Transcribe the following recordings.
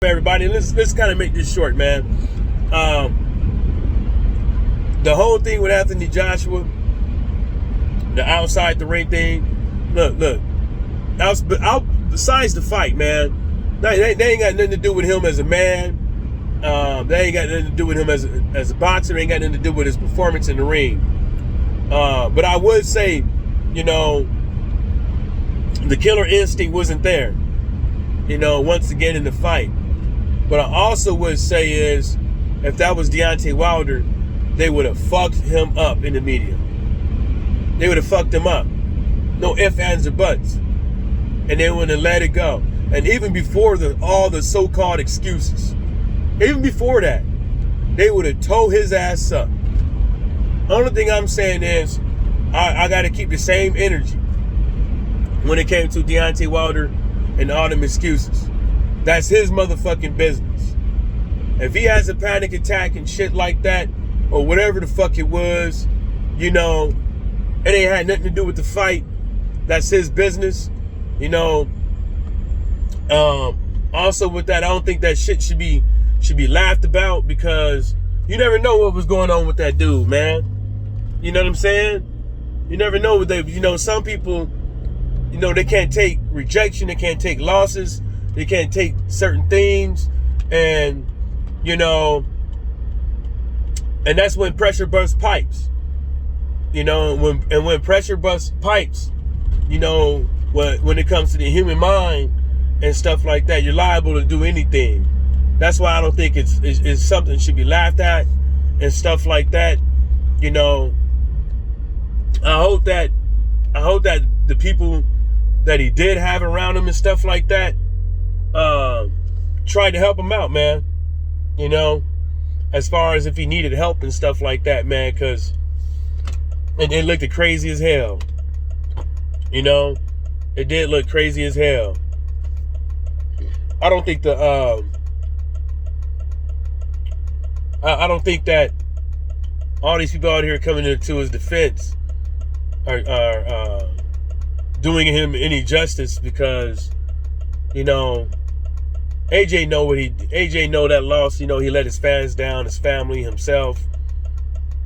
Everybody, let's kind of make this short, man. The whole thing with Anthony Joshua, the outside the ring thing. Look. Besides the fight, man, they ain't got nothing to do with him as a man. They ain't got nothing to do with him as a boxer. They ain't got nothing to do with his performance in the ring. But I would say, the killer instinct wasn't there. Once again in the fight. But I also would say is, if that was Deontay Wilder, they would have fucked him up in the media. They would have fucked him up. No ifs, ands, or buts. And they would have let it go. And even before all the so-called excuses, even before that, they would have towed his ass up. Only thing I'm saying is, I got to keep the same energy when it came to Deontay Wilder and all them excuses. That's his motherfucking business. If he has a panic attack and shit like that, or whatever the fuck it was, it ain't had nothing to do with the fight. That's his business. Also with that, I don't think that shit should be laughed about, because you never know what was going on with that dude, man. You know what I'm saying? You never know what some people, they can't take rejection, they can't take losses, they can't take certain things, and and that's when pressure busts pipes. When pressure busts pipes, when it comes to the human mind and stuff like that, you're liable to do anything. That's why I don't think it's something that should be laughed at and stuff like that. I hope that the people that he did have around him and stuff like that tried to help him out, man. As far as if he needed help and stuff like that, man, because it looked crazy as hell. It did look crazy as hell. I don't think I don't think that all these people out here coming into his defense are doing him any justice, because AJ know that loss. He let his fans down, his family, himself.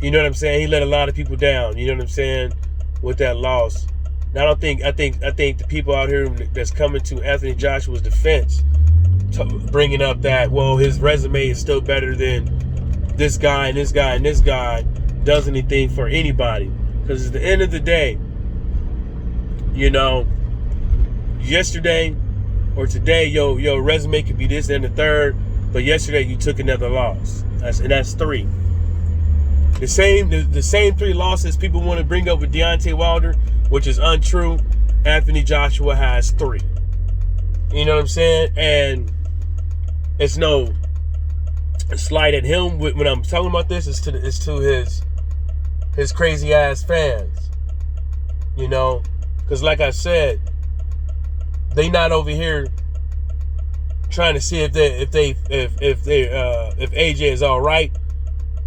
You know what I'm saying? He let a lot of people down. You know what I'm saying? With that loss. Now I think the people out here that's coming to Anthony Joshua's defense, bringing up that, well, his resume is still better than this guy and this guy and this guy, does anything for anybody. Because at the end of the day, yesterday or today, your resume could be this and the third, but yesterday you took another loss. That's three. The same three losses people want to bring up with Deontay Wilder, which is untrue. Anthony Joshua has three. You know what I'm saying? And it's no slight at him when I'm talking about this. It's to his crazy ass fans. Because like I said, they not over here trying to see if AJ is all right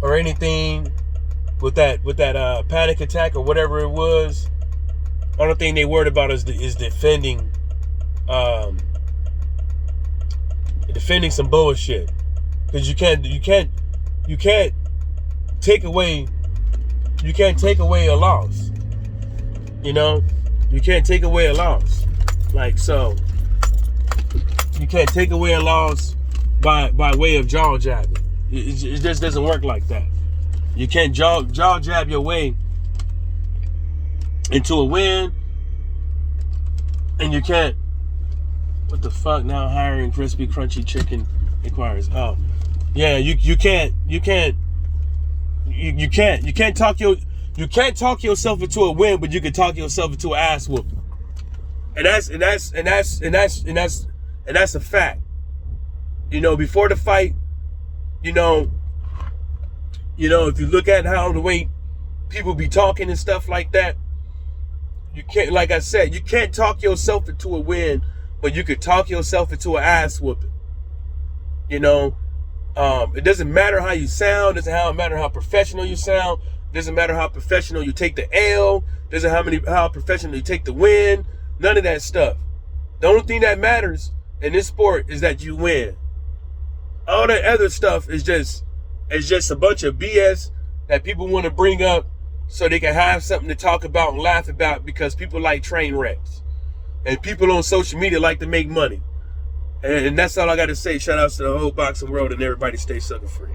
or anything with that panic attack or whatever it was. Only thing they worried about is defending some bullshit. Because you can't take away a loss. You can't take away a loss. Like so. You can't take away a loss by way of jaw jabbing. It just doesn't work like that. You can't jaw jab your way into a win, and you can't. What the fuck? Now hiring crispy crunchy chicken inquiries. Oh, yeah. You can't talk yourself into a win, but you can talk yourself into an ass whooping. And that's a fact. Before the fight, if you look at how the way people be talking and stuff like that, you can't, like I said, you can't talk yourself into a win, but you could talk yourself into an ass whooping. It doesn't matter how you sound, doesn't matter how professional you sound, doesn't matter how professional you take the L, doesn't how professional you take the win, none of that stuff. The only thing that matters in this sport is that you win. All that other stuff is just a bunch of BS that people want to bring up so they can have something to talk about and laugh about, because people like train wrecks. And people on social media like to make money. And that's all I got to say. Shout outs to the whole boxing world, and everybody stay sucker free.